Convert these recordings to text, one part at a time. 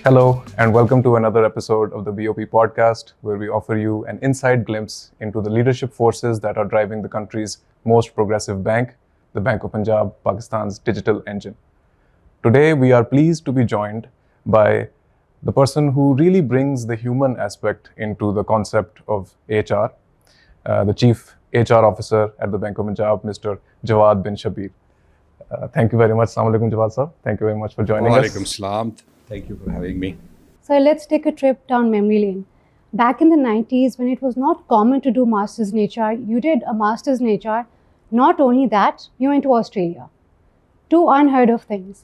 Hello, and welcome to another episode of the BOP podcast, where we offer you an inside glimpse into the leadership forces that are driving the country's most progressive bank, the Bank of Punjab, Pakistan's digital engine. Today, we are pleased to be joined by the person who really brings the human aspect into the concept of HR, the Chief HR Officer at the Bank of Punjab, Mr. Jawad bin Shabir. Thank you very much. Assalamu alaikum, Jawad sir. Thank you very much for joining us. Walaikum salam. Thank you for having me. So let's take a trip down memory lane. Back in the 90s, when it was not common to do masters in HR, you did a masters in HR. Not only that, you went to Australia. Two unheard of things.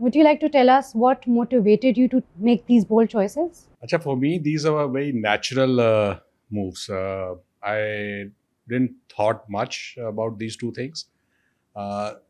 Would you like to tell us what motivated you to make these bold choices? Acha, for me, these are very natural moves. I didn't thought much about these two things.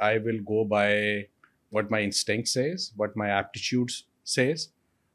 I will go by what my instinct says, what my aptitude says,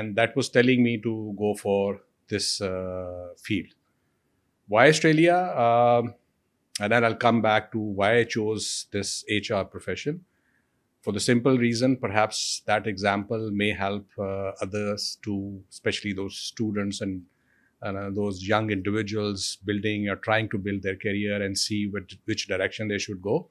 And that was telling me to go for this field. Why Australia? And then I'll come back to why I chose this HR profession. For the simple reason, perhaps that example may help others to, especially those students and those young individuals building or trying to build their career and see which direction they should go.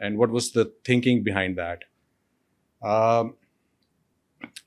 And what was the thinking behind that?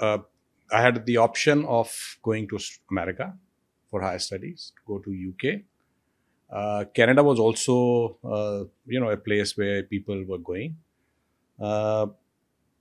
I had the option of going to America for higher studies, to go to UK. Canada was also, a place where people were going.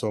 So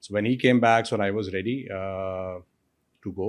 So when he came back, so I was ready to go.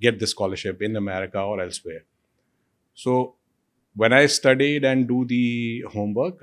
get the scholarship in America or elsewhere. So when I studied and do the homework,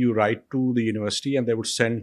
You write to the university and they would send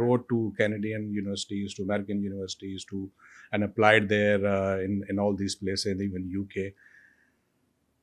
wrote to Canadian universities, to American universities, and applied there in all these places, even UK.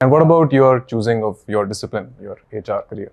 And what about your choosing of your discipline, your HR career?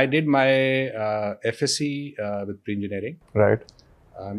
I did my FSc with pre-engineering. Right.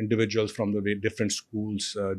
individuals from the different schools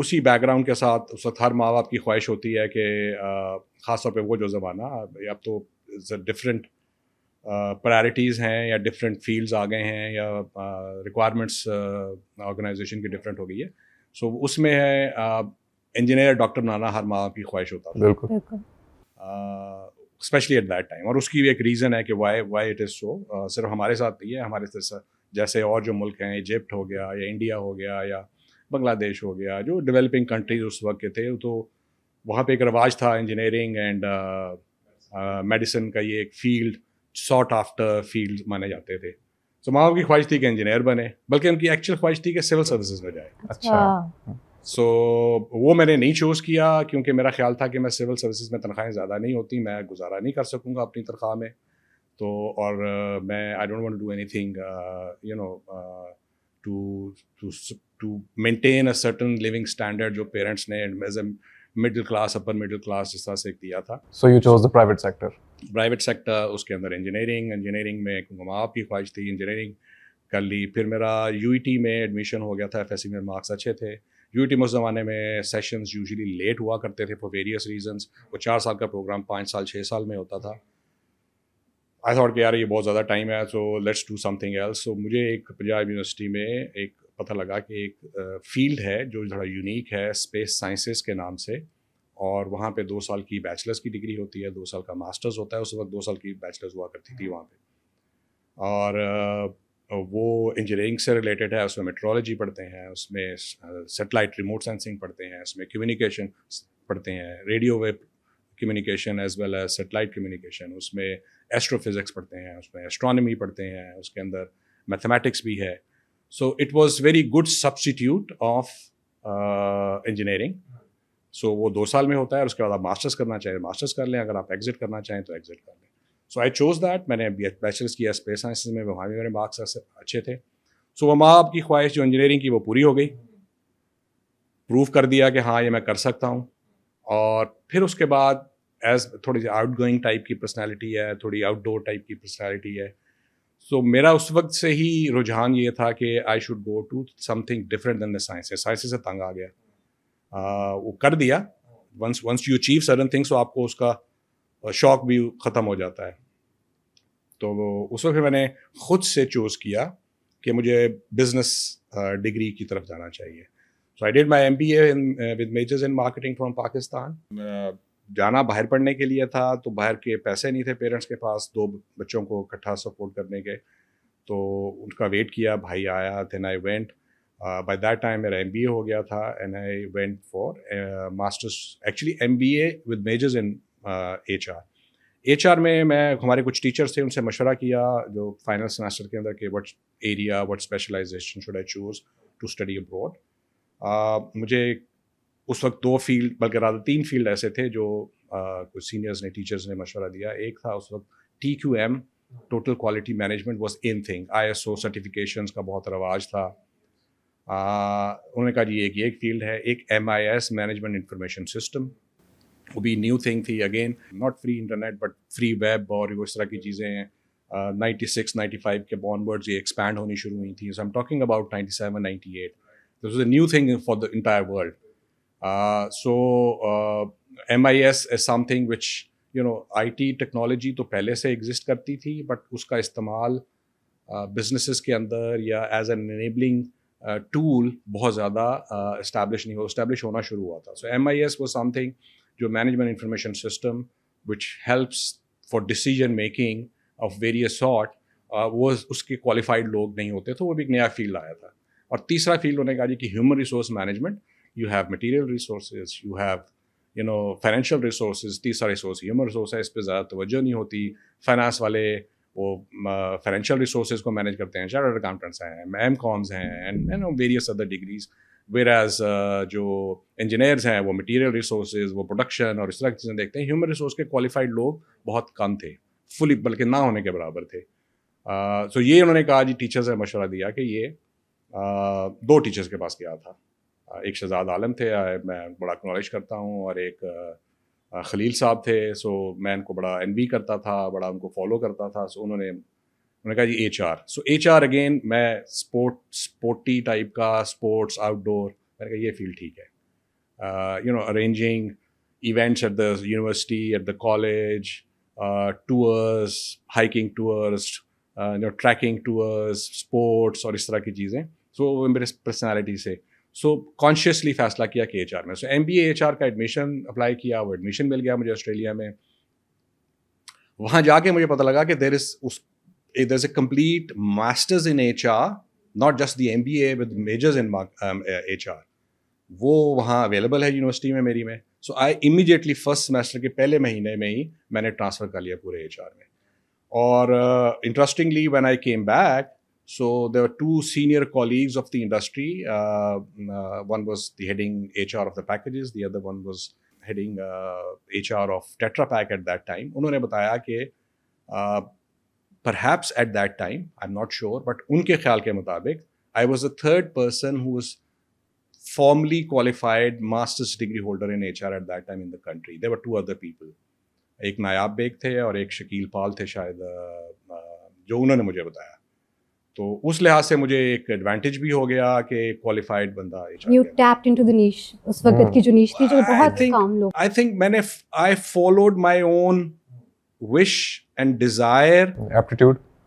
اسی back ground کے ساتھ اس وقت ہر ماں باپ کی خواہش ہوتی ہے کہ خاص طور پہ وہ جو زمانہ اب تو ڈفرینٹ پرائرٹیز ہیں یا ڈفرینٹ فیلڈز آ گئے ہیں یا ریکوائرمنٹس آرگنائزیشن کی ڈفرینٹ ہو گئی ہے. سو اس میں ہے انجینئر ڈاکٹر بنانا ہر ماں باپ کی خواہش ہوتا تھا, بالکل. Especially at that time. اور اس کی بھی ایک ریزن ہے کہ وائی اٹ از سو. صرف ہمارے ساتھ نہیں ہے, ہمارے جیسے اور جو ملک ہیں, ایجپٹ ہو گیا یا انڈیا ہو گیا یا بنگلہ دیش ہو گیا, جو ڈیولپنگ کنٹریز اس وقت کے تھے, تو وہاں پہ ایک رواج تھا انجینئرنگ اینڈ میڈیسن کا. یہ ایک فیلڈ ساٹ آفٹر فیلڈ مانے جاتے تھے. تو ماں باپ کی خواہش تھی کہ انجینئر بنے, بلکہ ان کی ایکچوئل خواہش تھی کہ سول سروسز میں جائے. اچھا. سو وہ میں نے نہیں چوز کیا, کیونکہ میرا خیال تھا کہ میں سول سروسز میں تنخواہیں زیادہ نہیں ہوتی, میں گزارا نہیں کر سکوں گا اپنی تنخواہ میں. تو اور میں I don't want to do anything you know to maintain a certain living standard جو پیرنٹس نے as a middle class upper middle class اس طرح سے دیا تھا. So you choose the private sector. Private sector, اس کے اندر انجینئرنگ میں کیونکہ ماں باپ کی خواہش تھی انجینئرنگ کر لی. پھر میرا یو ای ٹی میں ایڈمیشن ہو گیا تھا, ایف ایس سی میں مارکس اچھے تھے. یو ای ٹی میں اس زمانے میں سیشنز یوزلی لیٹ ہوا کرتے تھے فار ویریس ریزنس. وہ 4 سال کا پروگرام 5 سال 6 سال میں ہوتا تھا. آئی تھاٹ کہ یار یہ بہت زیادہ ٹائم ہے, so let's do something else. سو مجھے ایک پنجاب یونیورسٹی میں ایک پتہ لگا کہ ایک فیلڈ ہے جو تھوڑا یونیک ہے, اسپیس سائنسز کے نام سے, اور وہاں پہ 2 سال کی بیچلرس کی ڈگری ہوتی ہے, 2 سال کا ماسٹرز ہوتا ہے. اس وقت 2 سال کی بیچلرز ہوا کرتی تھی وہاں پہ. اور وہ انجینئرنگ سے ریلیٹڈ ہے. اس میں میٹرولوجی پڑھتے ہیں, اس میں سیٹلائٹ ریموٹ سینسنگ پڑھتے ہیں, اس میں کمیونیکیشن پڑھتے ہیں, radio wave communication as well as satellite communication, اس میں ایسٹرو فزکس پڑھتے ہیں, اس میں ایسٹرانومی پڑھتے ہیں, اس کے اندر میتھمیٹکس بھی ہے. So it was very good substitute of engineering. So وہ 2 سال میں ہوتا ہے, اور اس کے بعد آپ ماسٹرس کرنا چاہیں ماسٹرس کر لیں, اگر آپ ایگزٹ کرنا چاہیں تو ایگزٹ کر لیں. سو آئی چوز دیٹ. میں نے بیچلرس کیا اسپیس سائنسز میں, وہاں بھی میرے مارکس اچھے تھے. سو وہ ماں باپ کی خواہش جو انجینئرنگ کی وہ پوری ہو گئی, پروف کر دیا کہ ہاں یہ میں کر سکتا ہوں. اور پھر اس کے بعد ایز تھوڑی سی آؤٹ گوئنگ ٹائپ کی پرسنالٹی ہے, تھوڑی آؤٹ ڈور ٹائپ کی پرسنالٹی ہے. سو میرا اس وقت سے ہی رجحان یہ تھا کہ I should go to something different than the sciences. Sciences سے تنگ آ گیا, وہ کر دیا. Once you achieve certain things, تو آپ کو اس کا شوق بھی ختم ہو جاتا ہے. تو اس وقت میں نے خود سے چوز کیا کہ مجھے بزنس ڈگری کی طرف جانا چاہیے. So I did my MBA with majors in marketing from Pakistan. جانا باہر پڑھنے کے لیے تھا, تو باہر کے پیسے نہیں تھے پیرنٹس کے پاس 2 بچوں کو اکٹھا سپورٹ کرنے کے. تو ان کا ویٹ کیا, بھائی آیا, then I went. By that time میرا MBA ہو گیا تھا, and I went for masters, actually MBA with majors in HR میں ہمارے کچھ ٹیچرس تھے, ان سے مشورہ کیا جو فائنل سیمسٹر کے اندر کہ what area what specialization should I choose to study abroad. مجھے اس وقت 2 فیلڈ بلکہ زیادہ 3 فیلڈ ایسے تھے جو کچھ سینئرز نے ٹیچرز نے مشورہ دیا. ایک تھا اس وقت TQM, total quality management was in thing. ISO certifications کا بہت رواج تھا. انہوں نے کہا جی ایک فیلڈ ہے. ایک MIS مینجمنٹ انفارمیشن سسٹم, وہ بھی نیو تھنگ تھی. Again not free internet but free web اور اس طرح کی چیزیں ہیں. 96-95 کے آنورڈز یہ ایکسپینڈ ہونی شروع ہوئی تھیں. So I'm talking about 97-98. This was a new thing for the entire world. So MIS is something which IT technology تو پہلے سے ایگزسٹ کرتی تھی, بٹ اس کا استعمال بزنسز کے اندر یا ایز این انیبلنگ ٹول بہت زیادہ اسٹیبلش ہونا شروع ہوا تھا. سو MIS واز سم تھنگ جو management information system which helps for decision making of various sort, وہ اس کے کوالیفائڈ لوگ نہیں ہوتے, تو وہ بھی ایک نیا فیلڈ آیا تھا. اور تیسرا فیلڈ ہونے کا جی کہ human resource management. You have material resources, you have financial resources. تیسرا ریسورس ہیومن ریسورس ہے, اس پہ زیادہ توجہ نہیں ہوتی. فائنانس والے وہ فائنینشیل ریسورسز کو مینیج کرتے ہیں, چارٹرڈ اکاؤنٹنٹس ہیں, MCOMs ہیں, and various other degrees. Where as جو انجینئرز ہیں وہ مٹیریل ریسورسز, وہ پروڈکشن اور اس طرح کی چیزیں دیکھتے ہیں. ہیومن ریسورس کے کوالیفائڈ لوگ بہت کم تھے, فلی بلکہ نہ ہونے کے برابر تھے. سو یہ انہوں نے کہا جی ٹیچرز نے مشورہ دیا کہ یہ 2 ٹیچرز کے پاس گیا تھا. ایک شہزاد عالم تھے, میں بڑا اکنالج کرتا ہوں, اور ایک خلیل صاحب تھے. سو میں ان کو بڑا envy کرتا تھا, بڑا ان کو فالو کرتا تھا. سو انہوں نے کہا جی HR. سو HR اگین میں اسپورٹی ٹائپ کا, اسپورٹس آؤٹ ڈور, میں نے کہا یہ فیلڈ ٹھیک ہے. arranging events at the university, at the college, tours, hiking tours, tracking tours, sports اور اس طرح کی چیزیں. سو وہ میرے پرسنالٹی سے سو کانشیسلی فیصلہ کیا کہ ایچ آر میں. So M B A H R کا ایڈمیشن اپلائی کیا, وہ ایڈمیشن مل گیا مجھے آسٹریلیا میں. وہاں جا کے مجھے پتہ لگا کہ there is a complete masters in H R, not just the M B A with majors in H R. وہ وہاں اویلیبل ہے یونیورسٹی میں میری میں. So I immediately first semester کے پہلے مہینے میں ہی میں نے ٹرانسفر کر لیا پورے ایچ آر میں. اور interestingly when I came back, so there were two senior colleagues of the industry. One was the heading HR of the packages, the other one was heading HR of Tetra Pak at that time. انہوں نے بتایا کہ perhaps at that time, I'm not sure, but ان کے خیال کے مطابق I was the third person who was formally qualified master's degree holder in HR at that time in the country. There were two other people. ایک نایاب bag تھے اور ایک شکیل پال تھے شاید, جو انہوں نے مجھے بتایا. تو اس لحاظ سے مجھے ایک ایڈوانٹیج بھی ہو گیا کہ کوالیفائڈ بندہ. You tapped into the niche, اس وقت کی جو نیش تھی جو بہت کم لوگ. I think میں نے I followed my own wish and desire,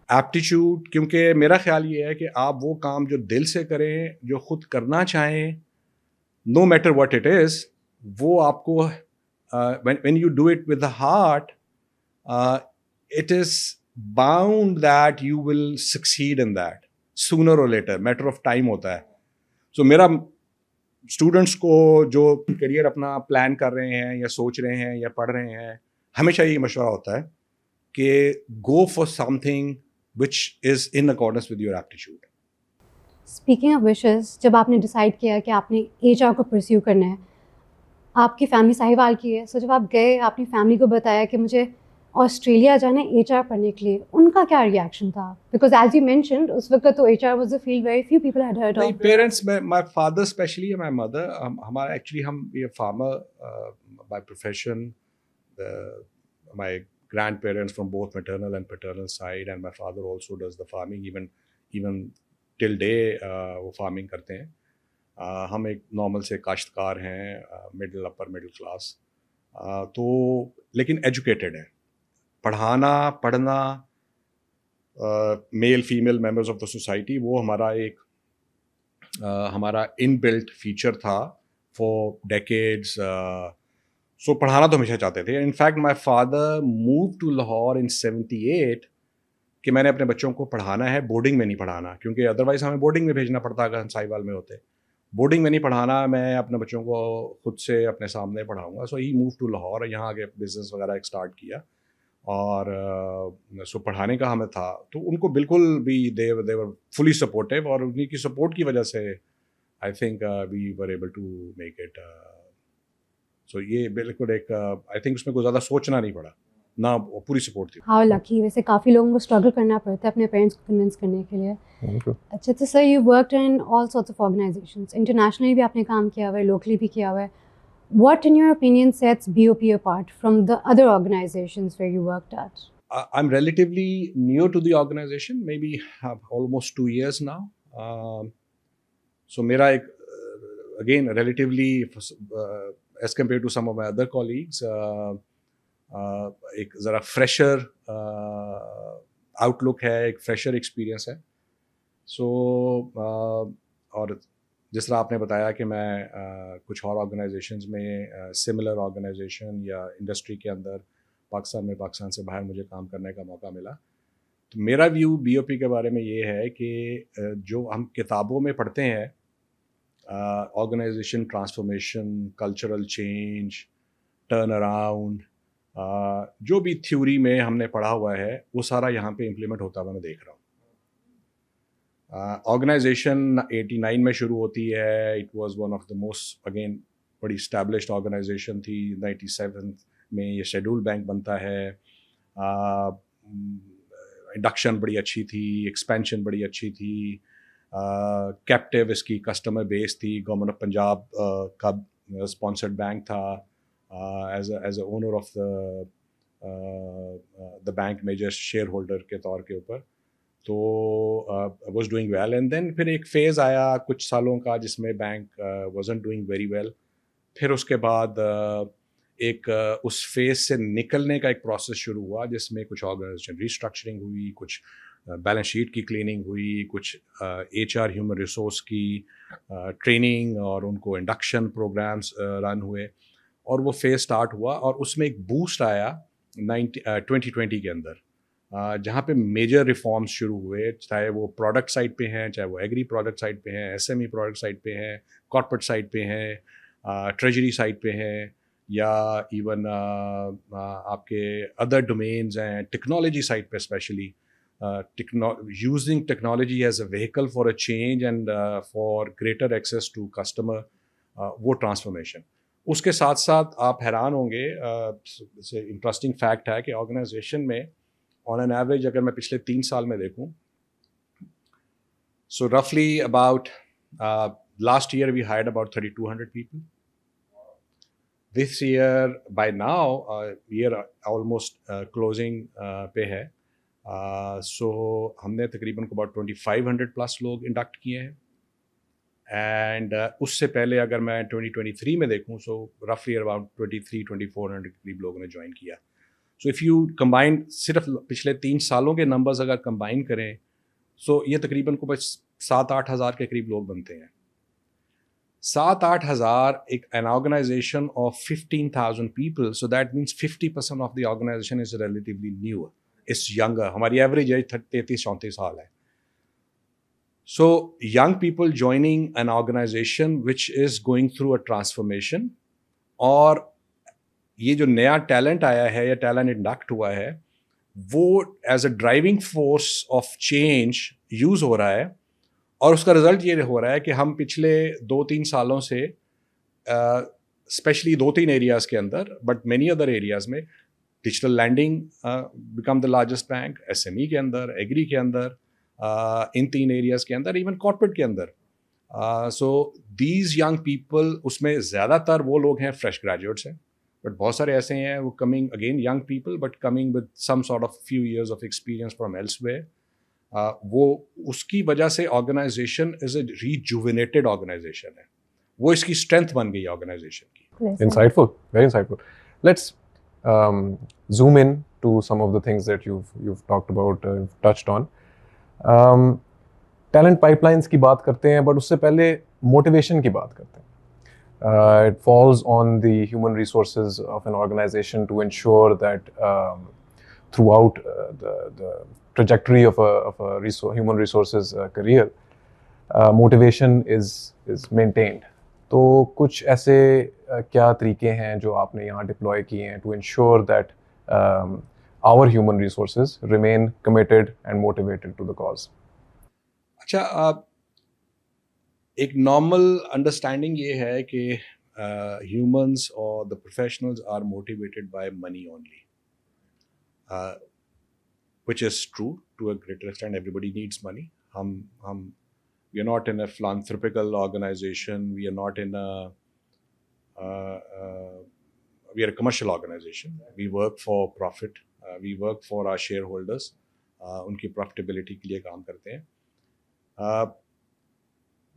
aptitude, کیونکہ میرا خیال یہ ہے کہ آپ وہ کام جو دل سے کریں, جو خود کرنا چاہیں, no matter what it is, وہ آپ کو when you do it with the heart, it is bound that you will succeed in that sooner or later, matter of time ہوتا ہے. So میرا اسٹوڈنٹس کو جو کریئر اپنا پلان کر رہے ہیں یا سوچ رہے ہیں یا پڑھ رہے ہیں, ہمیشہ یہ مشورہ ہوتا ہے کہ go for something which is in accordance with your aptitude. Speaking of wishes, جب آپ نے ڈیسائڈ کیا کہ آپ نے ایچ آر کو پرسیو کرنا ہے, آپ کی فیملی ساہیوال کی ہے, سو جب آپ گئے آپ نے فیملی کو بتایا کہ مجھے آسٹریلیا جانا ہے ایچ آر پڑھنے کے لیے, ان کا کیا ریئیکشن تھا؟ بیکاز ایز یو مینشنڈ اس وقت تو H R was a field very few people had heard of. Parents, my father especially, my mother, ہمارا ایکچولی ہم یہ farmer by profession. My grandparents from both maternal and paternal side, and my father also does the farming, even till day وہ farming کرتے ہیں. ہم ایک normal سے کاشتکار ہیں, مڈل اپر مڈل کلاس, تو لیکن ایجوکیٹڈ ہیں. پڑھنا male female members of the society, وہ ہمارا ان بلٹ فیچر تھا فار ڈیکیڈز. سو پڑھانا تو ہمیشہ چاہتے تھے. In fact my father move to Lahore in 78 کہ میں نے اپنے بچوں کو پڑھانا ہے, بورڈنگ میں نہیں پڑھانا, کیونکہ ادروائز ہمیں بورڈنگ میں بھیجنا پڑتا اگر ہم ساہیوال میں ہوتے. بورڈنگ میں نہیں پڑھانا, میں اپنے بچوں کو خود سے اپنے سامنے پڑھاؤں گا. سو ہی موو ٹو لاہور, یہاں آگے بزنس وغیرہ ایک اسٹارٹ کیا, اور سو پڑھانے کا ہمیں تھا. تو ان کو بالکل بھی they were fully supportive, اور انہیں کی سپورٹ کی وجہ سے I think we were able to make it. So یہ بالکل ایک آئی تھنک اس میں کوئی زیادہ سوچنا نہیں پڑا, نہ پوری سپورٹ تھی. ہاؤ لکی. ویسے کافی لوگوں کو اسٹرگل کرنا پڑتا ہے اپنے پیرنٹس کو کنونس کرنے کے لیے. اچھا, تو sir you worked in all sorts of organizations, internationally بھی آپ نے کام کیا ہوا ہے, لوکلی بھی کیا ہوا ہے. What, in your opinion, sets BOP apart from the other organizations where you worked at? I'm relatively new to the organization, maybe almost 2 years now. So mera ek, again, relatively, as compared to some of my other colleagues, ایک ذرا fresher out لک ہے, ایک fresher experience ہے. سو اور جس طرح آپ نے بتایا کہ میں کچھ اور آرگنائزیشنز میں سملر آرگنائزیشن یا انڈسٹری کے اندر پاکستان سے باہر مجھے کام کرنے کا موقع ملا, تو میرا ویو بی او پی کے بارے میں یہ ہے کہ جو ہم کتابوں میں پڑھتے ہیں, organization transformation, cultural change, turn around, جو بھی تھیوری میں ہم نے پڑھا ہوا ہے وہ سارا یہاں پہ امپلیمنٹ ہوتا ہوا میں دیکھ رہا ہوں. آرگنائزیشن 89 میں شروع ہوتی ہے. It was one of the most, again بڑی اسٹیبلشڈ آرگنائزیشن تھی. 97 میں یہ شیڈول بینک بنتا ہے. انڈکشن بڑی اچھی تھی, ایکسپینشن بڑی اچھی تھی, کیپٹیو اس کی کسٹمر بیس تھی. گورنمنٹ آف پنجاب کا اسپانسرڈ بینک تھا, as a owner of the bank, major shareholder کے طور کے اوپر. تو was doing well. And then پھر ایک فیز آیا کچھ سالوں کا جس میں bank wasn't doing very well. پھر اس کے بعد ایک اس فیز سے نکلنے کا ایک پروسیس شروع ہوا جس میں کچھ آرگنائزیشن ریسٹرکچرنگ ہوئی, کچھ بیلنس شیٹ کی کلیننگ ہوئی, کچھ ایچ آر ہیومن ریسورس کی ٹریننگ اور ان کو انڈکشن پروگرامس رن ہوئے, اور وہ فیز اسٹارٹ ہوا. اور اس میں ایک بوسٹ آیا 2020 کے اندر, جہاں پہ میجر ریفارمس شروع ہوئے, چاہے وہ پروڈکٹ سائڈ پہ ہیں, چاہے وہ ایگری پروڈکٹ سائڈ پہ ہیں, S M E product side پہ ہیں, کارپوریٹ سائڈ پہ ہیں, ٹریجری سائڈ پہ ہیں, یا ایون آپ کے ادر ڈومینز ہیں, ٹیکنالوجی سائڈ پہ especially using technology as a vehicle for a change and for greater access to customer, وہ ٹرانسفارمیشن. اس کے ساتھ ساتھ آپ حیران ہوں گے, انٹرسٹنگ فیکٹ ہے کہ آرگنائزیشن میں آن این ایوریج اگر میں پچھلے 3 سال میں دیکھوں, سو رفلی about last year we hired about 3,200 people. This year by now we are almost closing پہ ہے, سو ہم نے تقریباً کو about 2,500+ لوگ انڈکٹ کیے ہیں. اینڈ اس سے پہلے اگر میں 2023 میں دیکھوں, سو رفلی اباؤٹ 2,300-2,400 قریب لوگوں نے جوائن کیا. سو اف یو کمبائن صرف پچھلے 3 سالوں کے نمبرز اگر کمبائن کریں, سو یہ تقریباً کو بس 7-8 ہزار کے قریب لوگ بنتے ہیں. 7-8 ہزار ایک an organization of 15,000 people, so that means 50% of the organization is relatively new. It's younger. ہماری ایوریج ایج 33-34 سال ہے. So young people joining an organization which is going through a transformation, اور یہ جو نیا ٹیلنٹ آیا ہے یا ٹیلنٹ انڈکٹ ہوا ہے, وہ as a driving force of change use ہو رہا ہے. اور اس کا رزلٹ یہ ہو رہا ہے کہ ہم پچھلے 2-3 سالوں سے اسپیشلی 2-3 ایریاز کے اندر, بٹ مینی ادر ایریاز میں, digital lending become the largest bank, S M E کے اندر, ایگری کے اندر, ان 3 ایریاز کے اندر, ایون کارپوریٹ کے اندر. سو دیز ینگ پیپل, اس میں زیادہ تر وہ لوگ ہیں فریش گریجویٹس ہیں, بٹ بہت سارے ایسے ہیں وہ coming again young people but coming with some sort of few years of experience from elsewhere. وہ اس کی وجہ سے آرگنائزیشن از اے ریجوینیٹڈ آرگنائزیشن ہے, وہ اس کی اسٹرینتھ بن گئی آرگنائزیشن کی. Insightful, very insightful. Let's zoom in to some of the things that you've talked about, you've touched on. Talent pipelines کی بات کرتے ہیں, بٹ اس سے پہلے موٹیویشن کی بات کرتے ہیں. It falls on the human resources of an organization to ensure that throughout the trajectory of a human resources career, motivation is maintained. تو کچھ ایسے کیا طریقے ہیں جو آپ نے یہاں ڈپلوائے کیے ہیں to ensure that our human resources remain committed and motivated to the cause? اچھا, ایک نارمل انڈرسٹینڈنگ یہ ہے کہ ہیومنس اور the professionals are motivated by money only, which is true to a greater extent. Everybody needs money. We are not in a philanthropical organization. We are not in we are a commercial organization. We work for profit. We work for our shareholders. ان کی profitability کے لیے کام کرتے ہیں.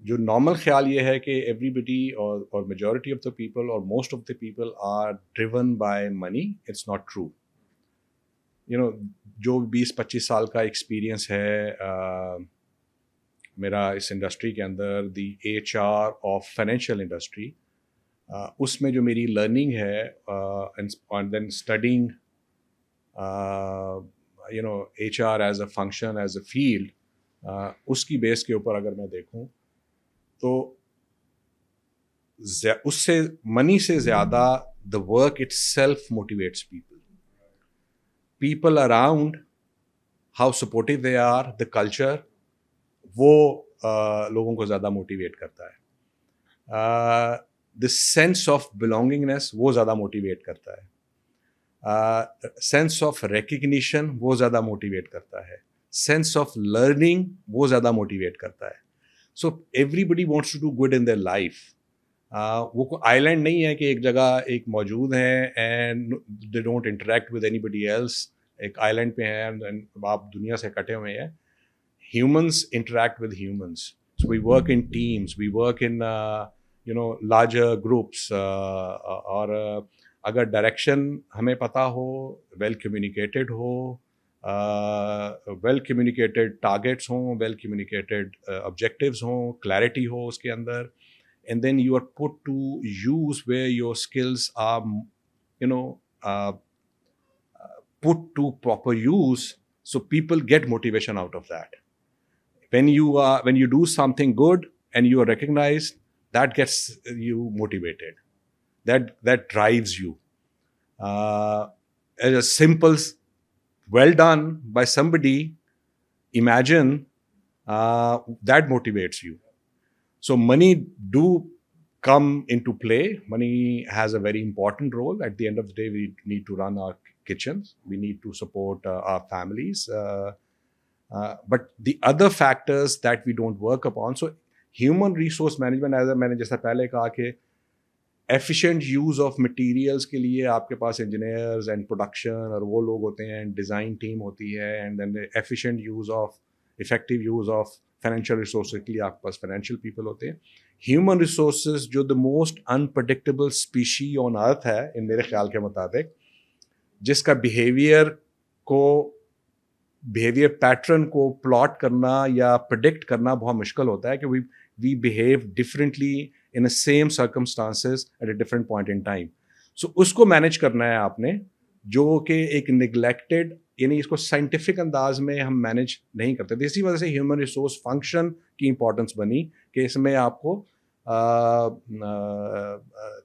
جو normal خیال یہ ہے کہ ایوری بڈی اور میجورٹی آف دا پیپل اور most of the people are driven by money. It's not true. جو 20-25 سال کا ایکسپیرئنس ہے میرا اس انڈسٹری کے اندر, the H R of financial industry, اس میں جو میری لرننگ ہے and then studying H R as a function, as a field, اس کی بیس کے اوپر اگر میں دیکھوں تو اس سے منی سے زیادہ the work itself motivates people. People around, how supportive they are, the culture, وہ لوگوں کو زیادہ موٹیویٹ کرتا ہے. دا سینس آف بلانگنگنیس, وہ زیادہ موٹیویٹ کرتا ہے. سینس آف ریکگنیشن, وہ زیادہ موٹیویٹ کرتا ہے. سینس آف لرننگ, وہ زیادہ موٹیویٹ کرتا ہے. So everybody wants to do good in their life. وہ کوئی آئی لینڈ نہیں ہے کہ ایک جگہ ایک موجود ہیں and they don't interact with anybody else. ایک آئی لینڈ پہ ہیں, آپ دنیا سے کٹے ہوئے ہیں. Humans interact with humans. So we work in teams, we work in larger groups, اور اگر ڈائریکشن ہمیں پتہ ہو, ویل کمیونیکیٹڈ ہو, ویل کمیونیکیٹڈ ٹارگیٹس ہوں, ویل کمیونیکیٹڈ آبجیکٹیوز ہوں, کلیئرٹی ہو اس کے اندر, and then you are put to use where your skills are, put to proper use, so people get motivation out of that. When you do something good and you are recognized, that gets you motivated, that drives you. As a simple well done by somebody, imagine, that motivates you. So money do come into play. Money has a very important role. At the end of the day, we need to run our kitchens, we need to support our families, but the other factors that we don't work upon. So human resource management, as میں نے جیسا پہلے کہا کہ efficient use of materials کے لیے آپ کے پاس انجینئرز اینڈ پروڈکشن اور وہ لوگ ہوتے ہیں, ڈیزائن ٹیم ہوتی ہے, and then efficient use of, effective use of financial resources کے لیے آپ کے پاس فائنینشیل پیپل ہوتے ہیں. ہیومن ریسورسز جو دا موسٹ انپرڈکٹیبل اسپیشی آن ارتھ ہے ان میرے خیال کے مطابق, جس کا بیہیویئر پیٹرن کو پلاٹ کرنا یا پرڈکٹ کرنا بہت مشکل ہوتا ہے, کہ we behave differently in the same circumstances at a different point in time. So اس کو مینیج کرنا ہے آپ نے, جو کہ ایک نگلیکٹڈ, یعنی اس کو سائنٹیفک انداز میں ہم مینیج نہیں کرتے. اسی وجہ سے ہیومن ریسورس فنکشن کی امپورٹنس بنی, کہ اس میں آپ کو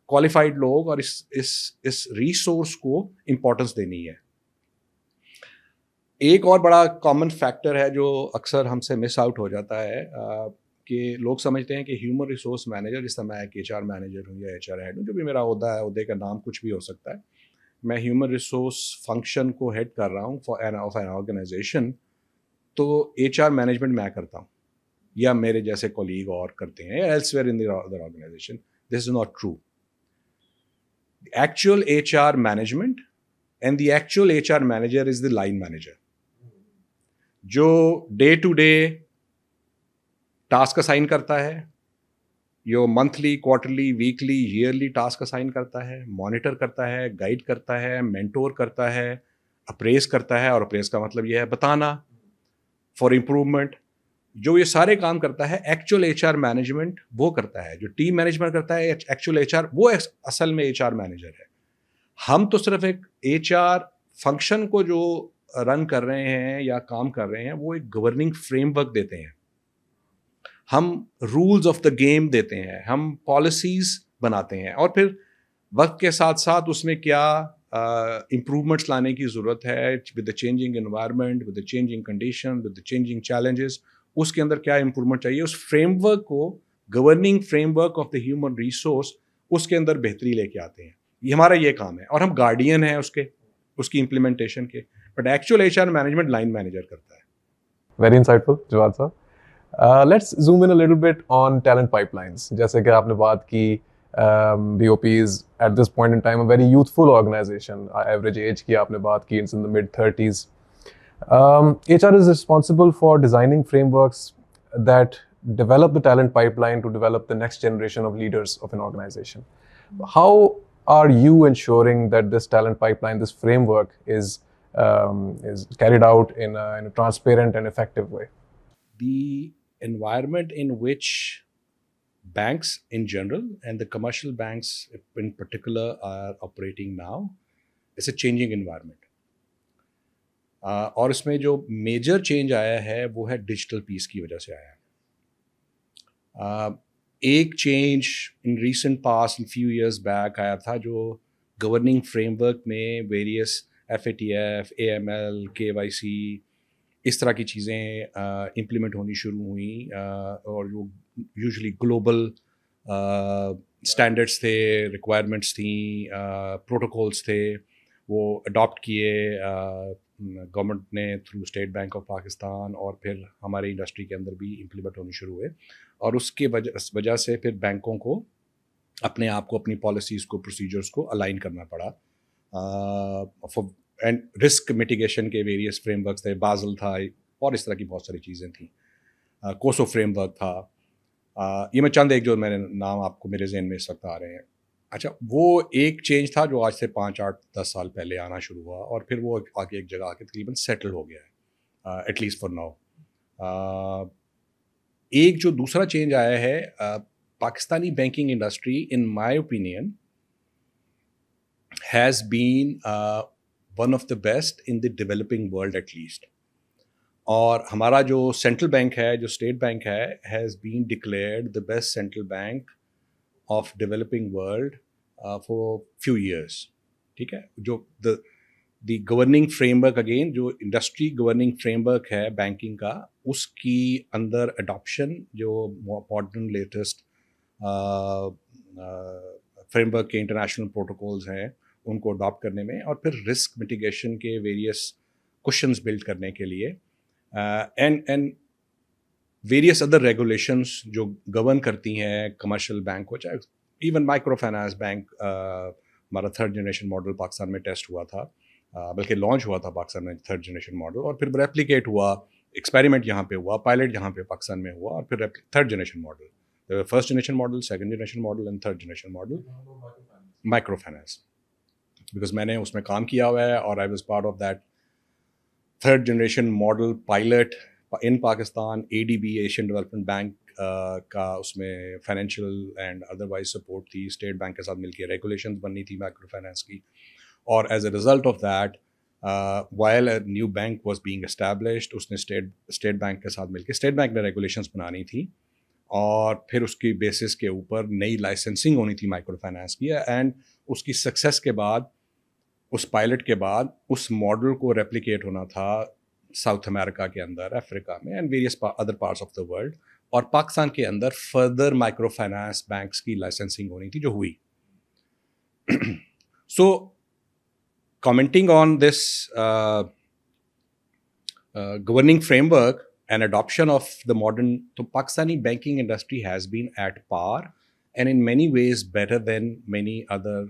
کوالیفائڈ لوگ اور اس ریسورس کو امپورٹنس دینی ہے. ایک اور بڑا کامن فیکٹر ہے جو اکثر ہم سے مس آؤٹ ہو جاتا ہے, کہ لوگ سمجھتے ہیں کہ ہیومن ریسورس مینیجر, جس طرح میں ایک ایچ آر مینیجر ہوں یا ایچ آر ہیڈ ہوں, جو بھی میرا عہدہ ہے, عہدے کا نام کچھ بھی ہو سکتا ہے, میں ہیومن ریسورس فنکشن کو ہیڈ کر رہا ہوں آف این آرگنائزیشن, تو ایچ آر مینجمنٹ میں کرتا ہوں یا میرے جیسے کولیگ اور کرتے ہیں elsewhere in the other organisation. This is not true. Actual H R management and the actual H R manager is the line manager, جو day to day task assign کرتا ہے, جو monthly, quarterly, weekly, yearly task assign کرتا ہے, monitor کرتا ہے, guide کرتا ہے, مینٹور کرتا ہے, اپریز کرتا ہے, اور اپریز کا مطلب یہ ہے بتانا فار امپروومنٹ. جو یہ سارے کام کرتا ہے ایکچوئل ایچ آر مینجمنٹ وہ کرتا ہے. جو ٹیم مینجمنٹ کرتا ہے ایکچوئل ایچ آر, وہ اصل میں ایچ آر مینیجر ہے. ہم تو صرف ایک ایچ آر فنکشن کو جو رن کر رہے ہیں یا کام کر رہے ہیں, وہ ایک گورننگ فریم ورک دیتے ہیں, ہم رولز آف دا گیم دیتے ہیں, ہم پالیسیز بناتے ہیں, اور پھر وقت کے ساتھ ساتھ اس میں کیا امپروومنٹس لانے کی ضرورت ہے, with the changing environment, with the changing condition, with the changing challenges, اس کے اندر کیا امپروومنٹ چاہیے, اس فریم ورک کو, governing framework of the human resource, اس کے اندر بہتری لے کے آتے ہیں. یہ ہمارا یہ کام ہے, اور ہم گارڈین ہیں اس کی امپلیمنٹیشن کے. But actual H R management line manager کرتا ہے. ویری انسائٹفل جواد صاحب. Let's zoom in a little bit on talent pipelines. جیسے کہ آپ نے بات کی, BOP is at this point in time a very youthful organization. Average age کی آپ نے بات کی, it's in the mid-30s. HR is responsible for designing frameworks that develop the talent pipeline to develop the next generation of leaders of an organization. How are you ensuring that this talent pipeline, this framework is carried out in a transparent and effective way? The environment in which banks in general and the commercial banks in particular are operating now is a changing environment. اور اس میں جو major change آیا ہے وہ ہے digital پیس کی وجہ سے آیا ہے. ایک change in recent past few years back آیا تھا, جو گورننگ فریم ورک میں ویریس FATF, AML, KYC, اس طرح کی چیزیں امپلیمنٹ ہونی شروع ہوئیں, اور جو یوزلی گلوبل اسٹینڈرڈس تھے, ریکوائرمنٹس تھیں, پروٹوکولس تھے, وہ اڈاپٹ کیے گورنمنٹ نے through state bank of Pakistan, اور پھر ہمارے انڈسٹری کے اندر بھی امپلیمنٹ ہونے شروع ہوئے. اور اس کے وجہ سے پھر بینکوں کو اپنے آپ کو, اپنی پالیسیز کو, پروسیجرس کو الائن کرنا پڑا. اینڈ رسک میٹیگیشن کے ویریس فریم ورکس تھے, بازل تھا, اور اس طرح کی بہت ساری چیزیں تھیں, کوسو فریم ورک تھا. یہ میں چند ایک جو میں نے نام آپ کو میرے ذہن میں اس وقت آ رہے ہیں. اچھا, وہ ایک چینج تھا جو آج سے 5, 8, 10 سال پہلے آنا شروع ہوا, اور پھر وہ آگے ایک جگہ آ کے تقریباً سیٹل ہو گیا ہے, ایٹ لیسٹ فار ناؤ. ایک جو دوسرا چینج آیا ہے, Pakistani banking industry in my opinion has been one of the best in the developing world at least. اور ہمارا جو سینٹرل بینک ہے, جو اسٹیٹ بینک ہے, has been declared the best central bank of developing world for few years. ٹھیک ہے, جو the governing framework again, جو انڈسٹری گورننگ فریم ورک ہے بینکنگ کا, اس کی اندر اڈاپشن جو ماڈرن لیٹسٹ فریم ورک کے انٹرنیشنل پروٹوکولز ہیں ان کو اڈاپٹ کرنے میں, اور پھر رسک میٹیگیشن کے ویریس کوشنز بلڈ کرنے کے لیے, اینڈ ویریس ادر ریگولیشنز جو گورن کرتی ہیں کمرشل بینک کو, چاہے ایون مائکرو فائنانس بینک. ہمارا 3rd جنریشن ماڈل پاکستان میں ٹیسٹ ہوا تھا, بلکہ لانچ ہوا تھا پاکستان میں 3rd جنریشن ماڈل, اور پھر ریپلیکیٹ ہوا, ایکسپیریمنٹ یہاں پہ ہوا, پائلٹ یہاں پہ پاکستان میں ہوا, اور پھر 3rd generation model, 1st generation model, 2nd generation model and 3rd generation model micro finance. Because میں نے اس میں کام کیا ہوا ہے, اور I was part of that 3rd generation model pilot in Pakistan. ADB Asian development bank کا اس میں فائنینشیل اینڈ ادروائز سپورٹ تھی, اسٹیٹ بینک کے ساتھ مل کے ریگولیشنز بننی تھی مائکرو فائنانس کی, اور as a result of that while a new bank was being established, اس نے اسٹیٹ بینک کے ساتھ مل کے اسٹیٹ بینک نے ریگولیشنز بنانی تھی, اور پھر اس کی بیسس کے اوپر نئی لائسنسنگ ہونی تھی مائکرو فائنانس کی. اینڈ اس کی سکسیس کے بعد, اس پائلٹ کے بعد, اس ماڈل کو ریپلیکیٹ ہونا تھا ساؤتھ امریکہ کے اندر, افریقہ میں, and various other parts of the world, اور پاکستان کے اندر فردر مائکرو فائنانس بینکس کی لائسنسنگ ہونی تھی جو ہوئی. سو commenting on this governing framework and adoption of the modern, so Pakistani banking industry has been at par and in many ways better than many other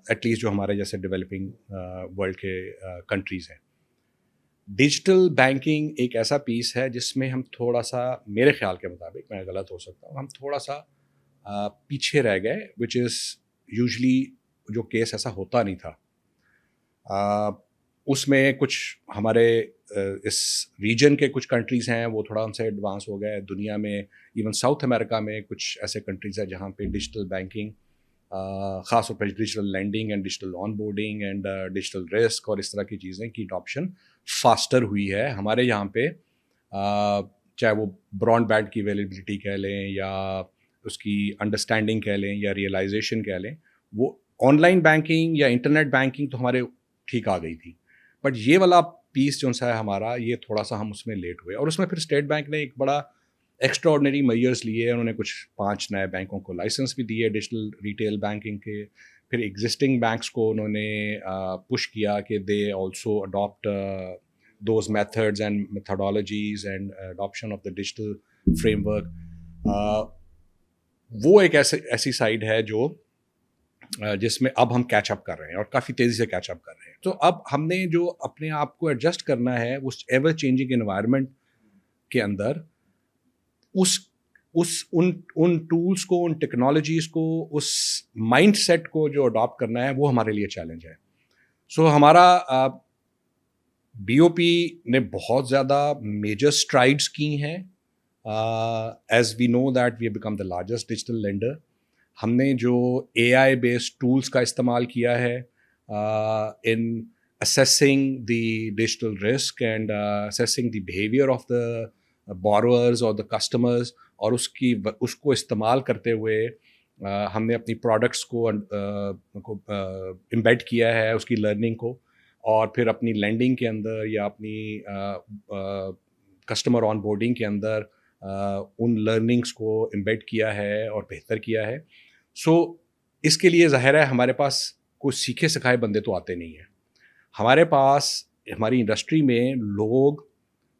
at least جو ہمارے جیسے developing world کے countries ہیں. Digital banking ایک ایسا پیس ہے جس میں ہم تھوڑا سا, میرے خیال کے مطابق, میں غلط ہو سکتا ہوں, ہم تھوڑا سا پیچھے رہ گئے, which is usually جو کیس ایسا ہوتا نہیں تھا. اس میں کچھ ہمارے اس ریجن کے کچھ کنٹریز ہیں وہ تھوڑا ہم سے ایڈوانس ہو گئے. دنیا میں ایون ساؤتھ امریکہ میں کچھ ایسے کنٹریز ہیں جہاں پہ ڈیجیٹل بینکنگ, خاص طور پہ digital lending and digital on boarding and digital risk اور اس طرح کی چیزیں کی اڈاپشن فاسٹر ہوئی ہے. ہمارے یہاں پہ چاہے وہ براڈ بینڈ کی اویلیبلٹی کہہ لیں, یا اس کی انڈرسٹینڈنگ کہہ لیں, یا ریئلائزیشن کہہ لیں, وہ آن لائن بینکنگ یا انٹرنیٹ بینکنگ تو ہمارے ٹھیک آ گئی تھی, بٹ یہ والا پیس جو سا ہے ہمارا, یہ تھوڑا سا ہم اس میں لیٹ ہوئے. اور اس میں پھر اسٹیٹ بینک نے ایک بڑا ایکسٹرا آرڈنری میئرس لیے, انہوں نے کچھ 5 نئے بینکوں کو لائسنس بھی دیے ڈیجیٹل ریٹیل بینکنگ کے. پھر ایگزسٹنگ بینکس کو انہوں نے پش کیا کہ they also adapt those methods and methodologies and adoption of the digital framework. وہ ایک ایسی سائڈ ہے جو جس میں اب ہم کیچ اپ کر رہے ہیں, اور کافی تیزی سے کیچ اپ کر رہے ہیں. تو اب ہم نے جو اپنے آپ کو ایڈجسٹ کرنا ہے اس ایور چینجنگ انوائرمنٹ کے اندر, ان ٹولس کو, ان ٹیکنالوجیز کو, اس مائنڈ سیٹ کو جو اڈاپٹ کرنا ہے, وہ ہمارے لیے چیلنج ہے. سو ہمارا BOP نے بہت زیادہ میجر اسٹرائڈس کی ہیں. As we know that we have become the largest digital lender. ہم نے جو AI بیسڈ ٹولس کا استعمال کیا ہے ان assessing the digital risk and assessing the behavior of the borrowers or the customers, اور اس کو استعمال کرتے ہوئے ہم نے اپنی پروڈکٹس کو امبیڈ کیا ہے, اس کی لرننگ کو, اور پھر اپنی لینڈنگ کے اندر یا اپنی کسٹمر آن بورڈنگ کے اندر ان لرننگس کو امبیڈ کیا ہے اور بہتر کیا ہے. سو اس کے لیے ظاہر ہے ہمارے پاس کوئی سیکھے سکھائے بندے تو آتے نہیں ہیں. ہمارے پاس ہماری انڈسٹری میں لوگ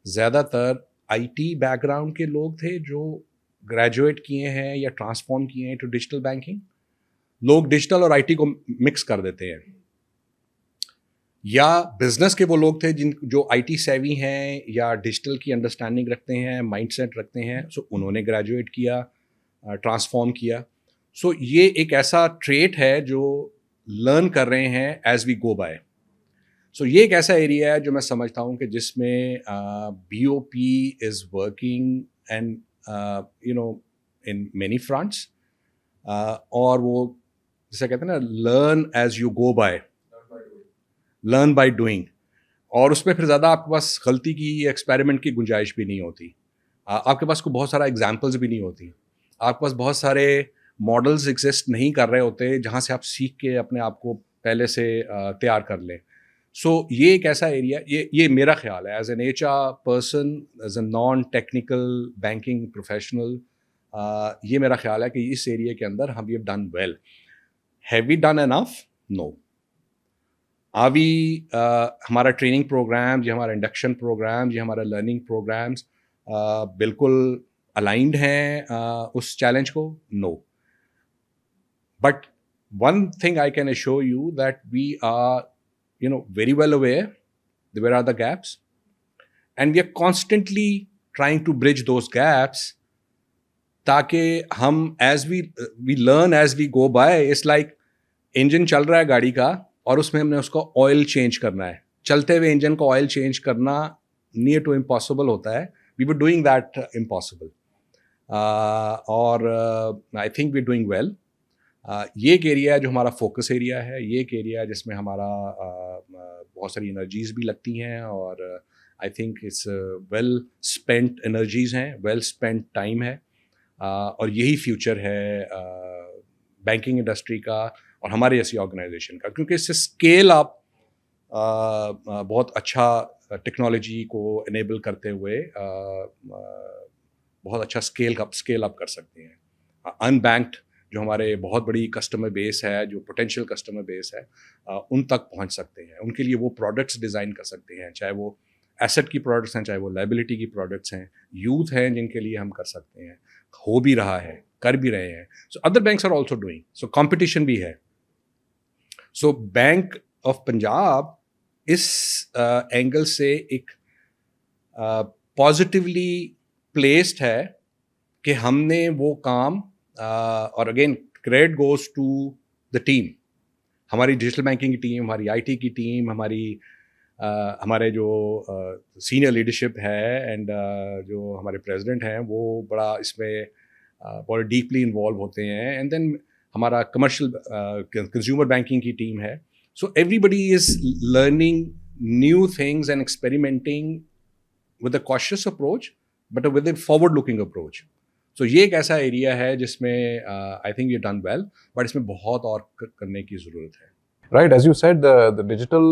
زیادہ تر IT بیک گراؤنڈ کے لوگ تھے جو گریجویٹ کیے ہیں یا ٹرانسفارم کیے ہیں ٹو ڈیجیٹل بینکنگ. لوگ ڈیجیٹل اور IT کو مکس کر دیتے ہیں. یا بزنس کے وہ لوگ تھے جن جو آئی ٹی سیوی ہیں یا ڈیجیٹل کی انڈرسٹینڈنگ رکھتے ہیں, مائنڈ سیٹ رکھتے ہیں, سو انہوں نے گریجویٹ کیا, ٹرانسفارم کیا. سو یہ ایک ایسا ٹریٹ ہے جو لرن کر رہے ہیں ایز وی گو بائی. سو یہ ایک ایسا ایریا ہے جو میں سمجھتا ہوں کہ جس میں B O P is working and in many fronts, اور وہ جیسے کہتے ہیں نا learn as you go by, learn by doing, اور اس میں پھر زیادہ آپ کے پاس غلطی کی ایکسپیریمنٹ کی گنجائش بھی نہیں ہوتی, آپ کے پاس کوئی بہت سارا ایگزامپلز بھی نہیں ہوتی, آپ کے پاس بہت سارے ماڈلز ایگزسٹ نہیں کر رہے ہوتے جہاں سے آپ سیکھ کے اپنے آپ کو پہلے سے تیار کر لیں. سو یہ ایک ایسا ایریا, یہ میرا خیال ہے as an H R person, as a non technical banking professional, یہ میرا خیال ہے کہ اس ایریا کے اندر ہم have done well. Have we done enough? No. ہمارا ٹریننگ پروگرام, یہ ہمارا انڈکشن پروگرام, یہ ہمارا لرننگ پروگرامس بالکل الائنڈ ہیں اس چیلنج کو؟ No. But one thing I can assure you that we are very well aware that where are the gaps, and we are constantly trying to bridge those gaps تاکہ ہم as we learn as we go by. It's like engine چل رہا ہے گاڑی کا اور اس میں ہم نے اس کو آئل چینج کرنا ہے. چلتے ہوئے انجن کو آئل چینج کرنا نیئر ٹو امپاسبل ہوتا ہے. We were doing that impossible, اور I think we doing well. یہ ایک ایریا ہے جو ہمارا فوکس ایریا ہے, یہ ایک ایریا ہے جس میں ہمارا بہت ساری انرجیز بھی لگتی ہیں, اور I think it's well spent energies ہیں, ویل اسپینٹ ٹائم ہے, اور یہی فیوچر ہے بینکنگ انڈسٹری کا اور ہماری ایسی آرگنائزیشن کا, کیونکہ اس سے اسکیل آپ بہت اچھا ٹیکنالوجی کو انیبل کرتے ہوئے بہت اچھا اسکیل اپ کر سکتے ہیں. ان بینکڈ جو ہمارے بہت بڑی کسٹمر بیس ہے, جو پوٹینشیل کسٹمر بیس ہے, ان تک پہنچ سکتے ہیں. ان کے لیے وہ پروڈکٹس ڈیزائن کر سکتے ہیں, چاہے وہ ایسٹ کی پروڈکٹس ہیں, چاہے وہ لائبلٹی کی پروڈکٹس ہیں, یوتھ ہیں جن کے لیے ہم کر سکتے ہیں, ہو بھی رہا ہے, کر بھی رہے ہیں. So other banks are also doing, so competition بھی ہے. سو بینک آف پنجاب اس اینگل سے ایک پازیٹیولی پلیسڈ ہے کہ ہم نے وہ کام, اور again credit goes to the team, ہماری ڈیجیٹل بینکنگ کی ٹیم, ہماری آئی ٹی کی ٹیم, ہمارے جو سینئر لیڈرشپ ہے اینڈ جو ہمارے پریزیڈنٹ ہیں وہ بڑا اس میں بہت ڈیپلی انوالو ہوتے ہیں. اینڈ دین ہمارا کمرشل کنزیومر بینکنگ کی ٹیم ہے. So everybody is learning new things and experimenting with a cautious approach but with a forward looking approach. So یہ ایک ایسا ایریا ہے جس میں I think you done well, but اس میں بہت اور کرنے کی ضرورت ہے. Right, as you said, the digital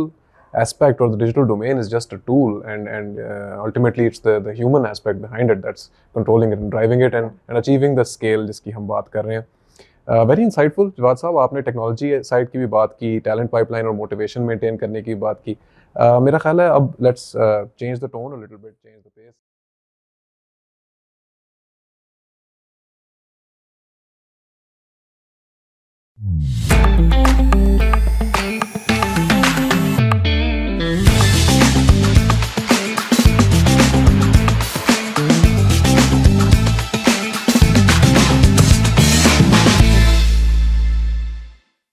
aspect or the digital domain is just a tool, and ultimately it's the human aspect behind it that's controlling it and driving it and achieving the scale جس کی ہم بات کر رہے ہیں. Very انسائٹفل جواد صاحب, آپ نے ٹیکنالوجی سائڈ کی بھی بات کی, ٹیلنٹ پائپ لائن اور موٹیویشن مینٹین کرنے کی بات کی. میرا خیال ہے اب let's change the tone a little bit, change the pace.